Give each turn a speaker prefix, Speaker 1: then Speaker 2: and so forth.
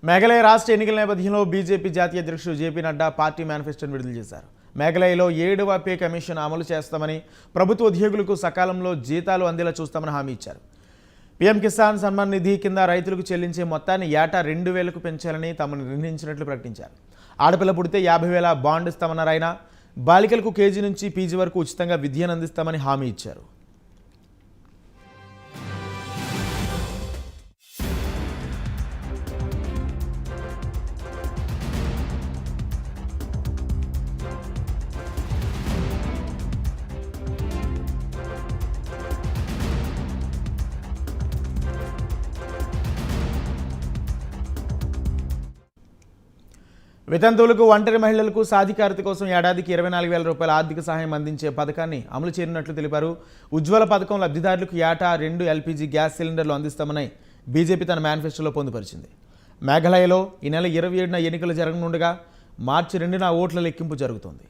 Speaker 1: మేఘాలయ రాష్ట్ర ఎన్నికల నేపథ్యంలో బీజేపీ జాతీయ అధ్యక్షుడు జేపీ నడ్డా పార్టీ మేనిఫెస్టోను విడుదల చేశారు. మేఘాలయలో 7వ పే కమిషన్ అమలు చేస్తామని, ప్రభుత్వ ఉద్యోగులకు సకాలంలో జీతాలు అందేలా చూస్తామని హామీ ఇచ్చారు. పీఎం కిసాన్ సన్మాన్ నిధి కింద రైతులకు చెల్లించే మొత్తాన్ని ఏటా 2,000కు పెంచాలని తాము నిర్ణయించినట్లు ప్రకటించారు. ఆడపిల్ల పుడితే 50,000 బాండ్ ఇస్తామన్నారు ఆయన. బాలికలకు కేజీ నుంచి పీజీ వరకు ఉచితంగా విద్యను అందిస్తామని హామీ ఇచ్చారు. వితంతువులకు, ఒంటరి మహిళలకు సాధికారత కోసం ఏడాదికి 24,000 రూపాయల ఆర్థిక సహాయం అందించే పథకాన్ని అమలు చేయనున్నట్లు తెలిపారు. ఉజ్వల పథకం లబ్ధిదారులకు ఏటా 2 ఎల్పీజీ గ్యాస్ సిలిండర్లు అందిస్తామని బీజేపీ తన మేనిఫెస్టోలో పొందుపరిచింది. మేఘాలయలో ఈ నెల 27న ఎన్నికలు జరగనుండగా మార్చి 2న ఓట్ల లెక్కింపు జరుగుతోంది.